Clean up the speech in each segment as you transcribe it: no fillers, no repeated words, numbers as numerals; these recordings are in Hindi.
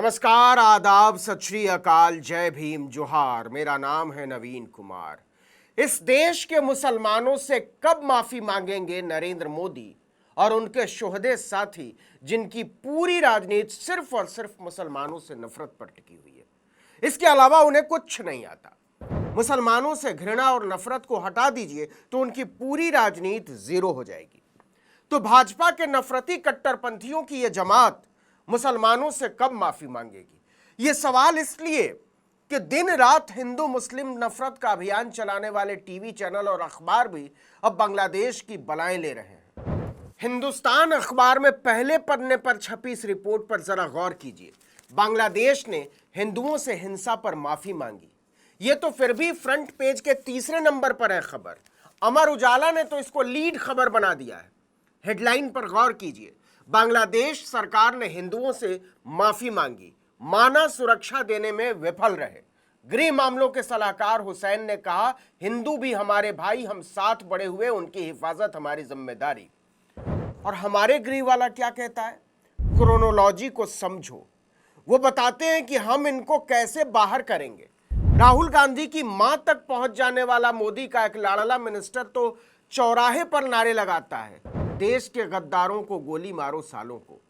नमस्कार, आदाब, सत श्री अकाल, जय भीम, जोहार। मेरा नाम है नवीन कुमार। इस देश के मुसलमानों से कब माफी मांगेंगे नरेंद्र मोदी और उनके शोहदे साथी, जिनकी पूरी राजनीति सिर्फ और सिर्फ मुसलमानों से नफरत पर टिकी हुई है। इसके अलावा उन्हें कुछ नहीं आता। मुसलमानों से घृणा और नफरत को हटा दीजिए तो उनकी पूरी राजनीति जीरो हो जाएगी। तो भाजपा के नफरती कट्टरपंथियों की यह जमात मुसलमानों से कब माफी मांगेगी? यह सवाल इसलिए कि दिन रात हिंदू मुस्लिम नफरत का अभियान चलाने वाले टीवी चैनल और अखबार भी अब बांग्लादेश की बलाएं ले रहे हैं। हिंदुस्तान अखबार में पहले पन्ने पर छपी इस रिपोर्ट पर जरा गौर कीजिए। बांग्लादेश ने हिंदुओं से हिंसा पर माफी मांगी। यह तो फिर भी फ्रंट पेज के तीसरे नंबर पर है खबर। अमर उजाला ने तो इसको लीड खबर बना दिया है। हेडलाइन पर गौर कीजिए। बांग्लादेश सरकार ने हिंदुओं से माफी मांगी, माना सुरक्षा देने में विफल रहे। गृह मामलों के सलाहकार हुसैन ने कहा, हिंदू भी हमारे भाई, हम साथ बड़े हुए, उनकी हिफाजत हमारी जिम्मेदारी। और हमारे गृह वाला क्या कहता है? क्रोनोलॉजी को समझो। वो बताते हैं कि हम इनको कैसे बाहर करेंगे। राहुल गांधी की मां तक पहुंच जाने वाला मोदी का एक लाड़ला मिनिस्टर तो चौराहे पर नारे लगाता है, देश के गद्दारों को गोली मारो सालों को।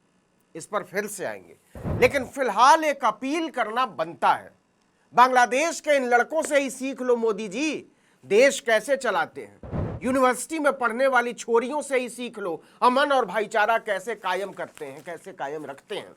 इस पर फिर से आएंगे, लेकिन फिलहाल एक अपील करना बनता है। बांग्लादेश के इन लड़कों से ही सीख लो मोदी जी, देश कैसे चलाते हैं। यूनिवर्सिटी में पढ़ने वाली छोरियों से ही सीख लो, अमन और भाईचारा कैसे कायम करते हैं, कैसे कायम रखते हैं।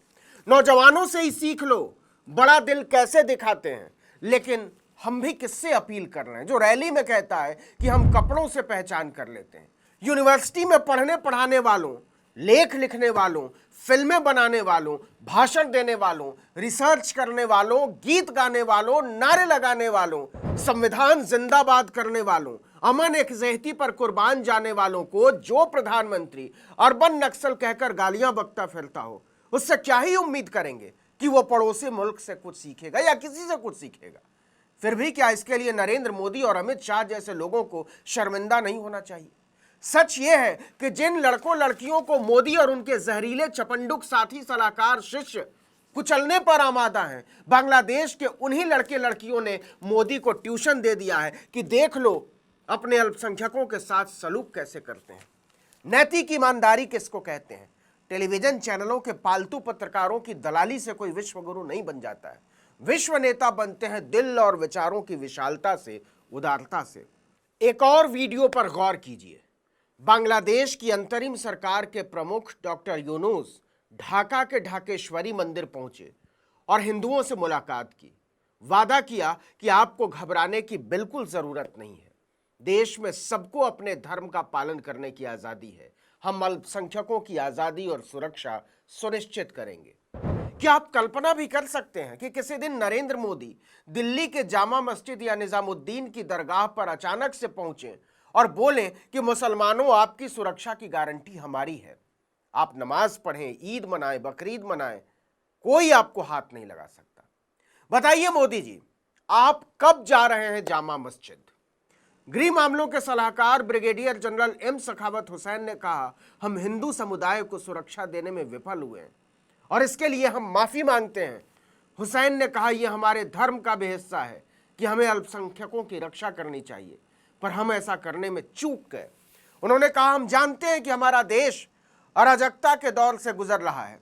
नौजवानों से ही सीख लो, बड़ा दिल कैसे दिखाते हैं। लेकिन हम भी किससे अपील कर रहे हैं? जो रैली में कहता है कि हम कपड़ों से पहचान कर लेते हैं। यूनिवर्सिटी में पढ़ने पढ़ाने वालों, लेख लिखने वालों, फिल्में बनाने वालों, भाषण देने वालों, रिसर्च करने वालों, गीत गाने वालों, नारे लगाने वालों, संविधान जिंदाबाद करने वालों, अमन एकजहती पर कुर्बान जाने वालों को जो प्रधानमंत्री अर्बन नक्सल कहकर गालियां बकता फिरता हो, उससे क्या ही उम्मीद करेंगे कि वो पड़ोसी मुल्क से कुछ सीखेगा या किसी से कुछ सीखेगा। फिर भी क्या इसके लिए नरेंद्र मोदी और अमित शाह जैसे लोगों को शर्मिंदा नहीं होना चाहिए? सच यह है कि जिन लड़कों लड़कियों को मोदी और उनके जहरीले चपंडुक साथी सलाहकार शिष्य कुचलने पर आमादा हैं, बांग्लादेश के उन्हीं लड़के लड़कियों ने मोदी को ट्यूशन दे दिया है कि देख लो अपने अल्पसंख्यकों के साथ सलूक कैसे करते हैं। नैतिक ईमानदारी किसको कहते हैं? टेलीविजन चैनलों के पालतू पत्रकारों की दलाली से कोई विश्व गुरु नहीं बन जाता है। विश्व नेता बनते हैं दिल और विचारों की विशालता से, उदारता से। एक और वीडियो पर गौर कीजिए। बांग्लादेश की अंतरिम सरकार के प्रमुख डॉक्टर यूनुस ढाका के ढाकेश्वरी मंदिर पहुंचे और हिंदुओं से मुलाकात की। वादा किया कि आपको घबराने की बिल्कुल जरूरत नहीं है, देश में सबको अपने धर्म का पालन करने की आजादी है, हम अल्पसंख्यकों की आजादी और सुरक्षा सुनिश्चित करेंगे। क्या आप कल्पना भी कर सकते हैं कि किसी दिन नरेंद्र मोदी दिल्ली के जामा मस्जिद या निजामुद्दीन की दरगाह पर अचानक से पहुंचे और बोलें कि मुसलमानों, आपकी सुरक्षा की गारंटी हमारी है, आप नमाज पढ़ें, ईद मनाएं, बकरीद मनाएं, कोई आपको हाथ नहीं लगा सकता। बताइए मोदी जी, आप कब जा रहे हैं जामा मस्जिद? गृह मामलों के सलाहकार ब्रिगेडियर जनरल एम सखावत हुसैन ने कहा, हम हिंदू समुदाय को सुरक्षा देने में विफल हुए हैं और इसके लिए हम माफी मांगते हैं। हुसैन ने कहा, यह हमारे धर्म का भी हिस्सा है कि हमें अल्पसंख्यकों की रक्षा करनी चाहिए, पर हम ऐसा करने में चूक गए। उन्होंने कहा, हम जानते हैं कि हमारा देश अराजकता के दौर से गुजर रहा है,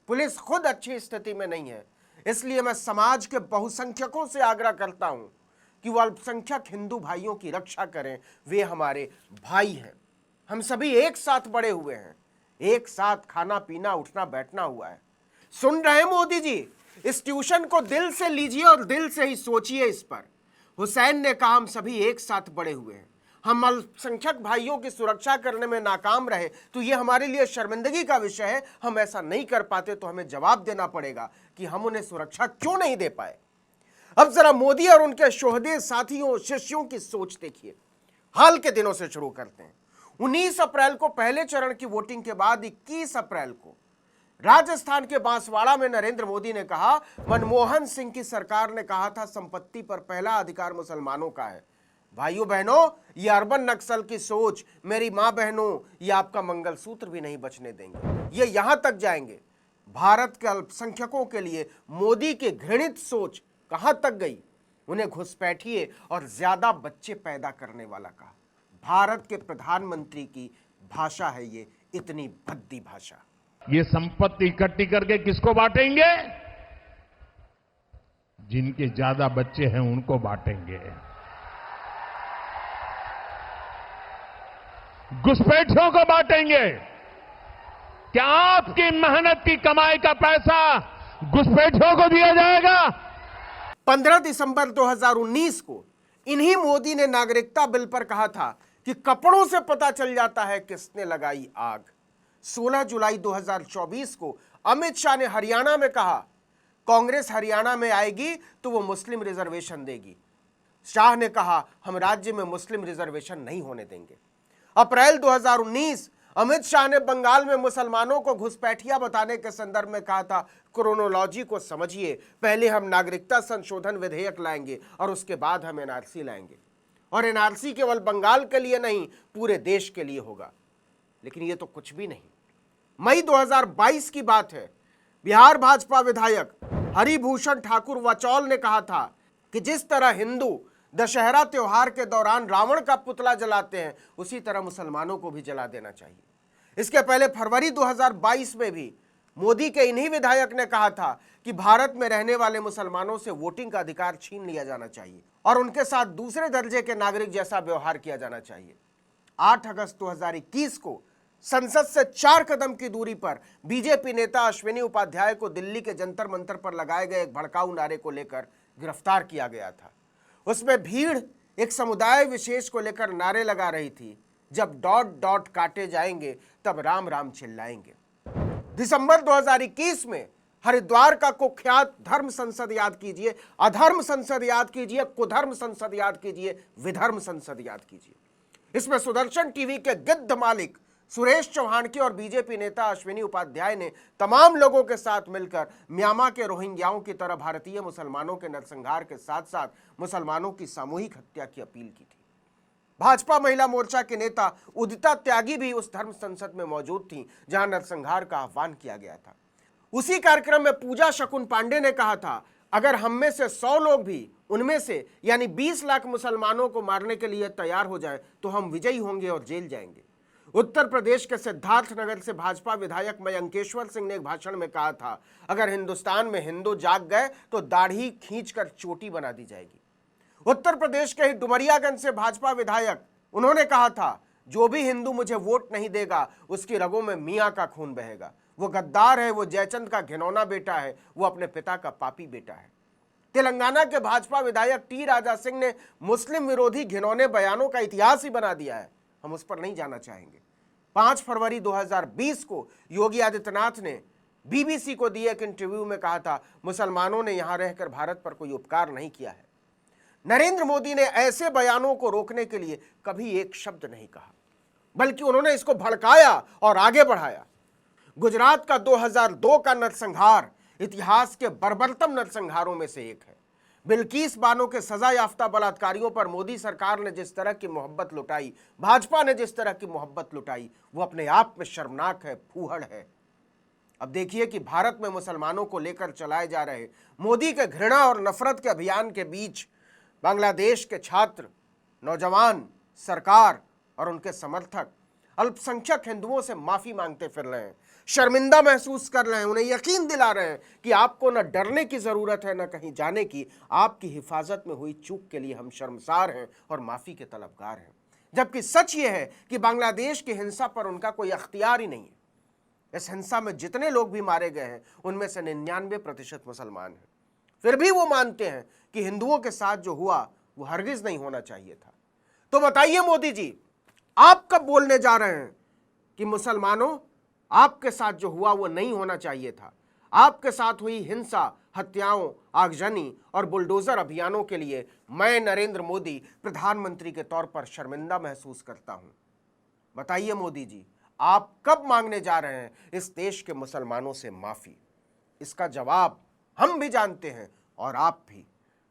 पुलिस खुद अच्छी स्थिति में नहीं है, इसलिए मैं समाज के बहुसंख्यकों से आग्रह करता हूं कि वो अल्पसंख्यक हिंदू भाइयों की रक्षा करें, वे हमारे भाई हैं। हम सभी एक साथ बड़े हुए हैं, एक साथ खाना पीना उठना बैठना हुआ है। सुन रहे हैं मोदी जी? इस ट्यूशन को दिल से लीजिए और दिल से ही सोचिए इस पर। हुसैन ने कहा, हम सभी एक साथ बड़े हुए हैं, हम अल्पसंख्यक भाइयों की सुरक्षा करने में नाकाम रहे तो ये हमारे लिए शर्मिंदगी का विषय है। हम ऐसा नहीं कर पाते तो हमें जवाब देना पड़ेगा कि हम उन्हें सुरक्षा क्यों नहीं दे पाए। अब जरा मोदी और उनके शोहदे साथियों शिष्यों की सोच देखिए। हाल के दिनों से शुरू करते हैं। 19 अप्रैल को पहले चरण की वोटिंग के बाद 21 अप्रैल को राजस्थान के बांसवाड़ा में नरेंद्र मोदी ने कहा, मनमोहन सिंह की सरकार ने कहा था संपत्ति पर पहला अधिकार मुसलमानों का है। भाइयों बहनों, ये अर्बन नक्सल की सोच, मेरी मां बहनों, ये आपका मंगलसूत्र भी नहीं बचने देंगे। ये यहां तक जाएंगे, भारत के अल्पसंख्यकों के लिए मोदी की घृणित सोच कहां तक गई, उन्हें घुसपैठिए और ज्यादा बच्चे पैदा करने वाला कहा। भारत के प्रधानमंत्री की भाषा है ये, इतनी भद्दी भाषा। ये संपत्ति इकट्ठी करके किसको बांटेंगे? जिनके ज्यादा बच्चे हैं उनको बांटेंगे। घुसपैठियों को बांटेंगे। क्या आपकी मेहनत की कमाई का पैसा घुसपैठियों को दिया जाएगा? 15 दिसंबर 2019 को इन्हीं मोदी ने नागरिकता बिल पर कहा था कि कपड़ों से पता चल जाता है किसने लगाई आग। 16 जुलाई 2024 को अमित शाह ने हरियाणा में कहा, कांग्रेस हरियाणा में आएगी तो वो मुस्लिम रिजर्वेशन देगी। शाह ने कहा, हम राज्य में मुस्लिम रिजर्वेशन नहीं होने देंगे। अप्रैल 2019 अमित शाह ने बंगाल में मुसलमानों को घुसपैठिया बताने के संदर्भ में कहा था, क्रोनोलॉजी को समझिए, पहले हम नागरिकता संशोधन विधेयक लाएंगे और उसके बाद हम एनआरसी लाएंगे, और एनआरसी केवल बंगाल के लिए नहीं पूरे देश के लिए होगा। लेकिन ये तो कुछ भी नहीं। मई 2022 की बात है, बिहार भाजपा विधायक हरिभूषण ठाकुर वचौल ने कहा था कि जिस तरह हिंदू दशहरा त्योहार के दौरान रावण का पुतला जलाते हैं, उसी तरह मुसलमानों को भी जला देना चाहिए। इसके पहले फरवरी 2022 में भी मोदी के इन्हीं विधायक ने कहा था कि भारत में रहने वाले मुसलमानों से वोटिंग का अधिकार छीन लिया जाना चाहिए और उनके साथ दूसरे दर्जे के नागरिक जैसा व्यवहार किया जाना चाहिए। 8 अगस्त 2021 को संसद से 4 कदम की दूरी पर बीजेपी नेता अश्विनी उपाध्याय को दिल्ली के जंतर मंतर पर लगाए गए एक भड़काऊ नारे को लेकर गिरफ्तार किया गया था। उसमें भीड़ एक समुदाय विशेष को लेकर नारे लगा रही थी, जब डॉट डॉट काटे जाएंगे तब राम राम चिल्लाएंगे। दिसंबर 2021 में हरिद्वार का कुख्यात धर्म संसद याद कीजिए, अधर्म संसद याद कीजिए, कुधर्म संसद याद कीजिए, विधर्म संसद याद कीजिए। इसमें सुदर्शन टीवी के गिद्ध मालिक सुरेश चौहान की और बीजेपी नेता अश्विनी उपाध्याय ने तमाम लोगों के साथ मिलकर म्यांमार के रोहिंग्याओं की तरह भारतीय मुसलमानों के नरसंहार के साथ साथ मुसलमानों की सामूहिक हत्या की अपील की थी। भाजपा महिला मोर्चा के नेता उदिता त्यागी भी उस धर्म संसद में मौजूद थी जहां नरसंहार का आह्वान किया गया था। उसी कार्यक्रम में पूजा शकुन पांडे ने कहा था, अगर हम में से 100 लोग भी उनमें से यानी 20 लाख मुसलमानों को मारने के लिए तैयार हो जाए तो हम विजयी होंगे और जेल जाएंगे। उत्तर प्रदेश के सिद्धार्थनगर से भाजपा विधायक मयंकेश्वर सिंह ने एक भाषण में कहा था, अगर हिंदुस्तान में हिंदू जाग गए तो दाढ़ी खींचकर चोटी बना दी जाएगी। उत्तर प्रदेश के ही डुमरियागंज से भाजपा विधायक उन्होंने कहा था, जो भी हिंदू मुझे वोट नहीं देगा उसकी रगों में मियां का खून बहेगा। वो गद्दार है, वो जयचंद का घिनौना बेटा है, वो अपने पिता का पापी बेटा है। तेलंगाना के भाजपा विधायक टी राजा सिंह ने मुस्लिम विरोधी घिनौने बयानों का इतिहास ही बना दिया है, हम उस पर नहीं जाना चाहेंगे। 5 फरवरी 2020 को योगी आदित्यनाथ ने बीबीसी को दिए एक इंटरव्यू में कहा था, मुसलमानों ने यहां रहकर भारत पर कोई उपकार नहीं किया है। नरेंद्र मोदी ने ऐसे बयानों को रोकने के लिए कभी एक शब्द नहीं कहा, बल्कि उन्होंने इसको भड़काया और आगे बढ़ाया। गुजरात का 2002 का नरसंहार इतिहास के बर्बरतम नरसंहारों में से एक है। बिल्किस बानो के सजा याफ्ता बलात्कारियों पर मोदी सरकार ने जिस तरह की मोहब्बत लुटाई, भाजपा ने जिस तरह की मोहब्बत लुटाई, वो अपने आप में शर्मनाक है, फूहड़ है। अब देखिए कि भारत में मुसलमानों को लेकर चलाए जा रहे मोदी के घृणा और नफरत के अभियान के बीच बांग्लादेश के छात्र, नौजवान, सरकार और उनके समर्थक अल्पसंख्यक हिंदुओं से माफी मांगते फिर रहे हैं, शर्मिंदा महसूस कर रहे हैं, उन्हें यकीन दिला रहे हैं कि आपको न डरने की जरूरत है न कहीं जाने की, आपकी हिफाजत में हुई चूक के लिए हम शर्मसार हैं और माफी के तलबगार हैं। जबकि सच यह है कि बांग्लादेश की हिंसा पर उनका कोई अख्तियार ही नहीं है। इस हिंसा में जितने लोग भी मारे गए हैं उनमें से 99% मुसलमान हैं। फिर भी वो मानते हैं कि हिंदुओं के साथ जो हुआ वो हरगिज नहीं होना चाहिए था। तो बताइए मोदी जी, आप कब बोलने जा रहे हैं कि मुसलमानों आपके साथ जो हुआ वो नहीं होना चाहिए था? आपके साथ हुई हिंसा, हत्याओं, आगजनी और बुलडोजर अभियानों के लिए मैं नरेंद्र मोदी प्रधानमंत्री के तौर पर शर्मिंदा महसूस करता हूं। बताइए मोदी जी, आप कब मांगने जा रहे हैं इस देश के मुसलमानों से माफी? इसका जवाब हम भी जानते हैं और आप भी।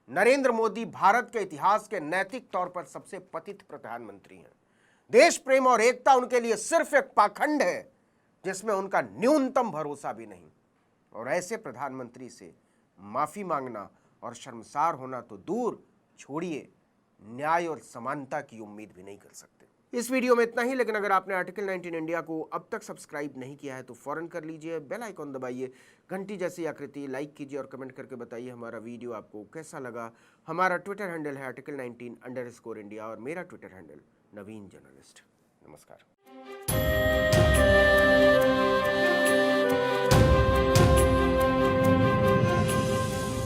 नरेंद्र मोदी भारत के इतिहास के नैतिक तौर पर सबसे पतित प्रधानमंत्री हैं। देश प्रेम और एकता उनके लिए सिर्फ एक पाखंड है जिसमें उनका न्यूनतम भरोसा भी नहीं। और ऐसे प्रधानमंत्री से माफी मांगना और शर्मसार होना तो दूर छोड़िए, न्याय और समानता की उम्मीद भी नहीं कर सकते। इस वीडियो में इतना ही, लेकिन अगर आपने आर्टिकल 19 इंडिया को अब तक सब्सक्राइब नहीं किया है तो फौरन कर लीजिए, बेल आइकॉन दबाइए, घंटी जैसी आकृति लाइक कीजिए और कमेंट करके बताइए हमारा वीडियो आपको कैसा लगा। हमारा ट्विटर हैंडल है article19_India और मेरा ट्विटर हैंडल नवीन जर्नलिस्ट। नमस्कार।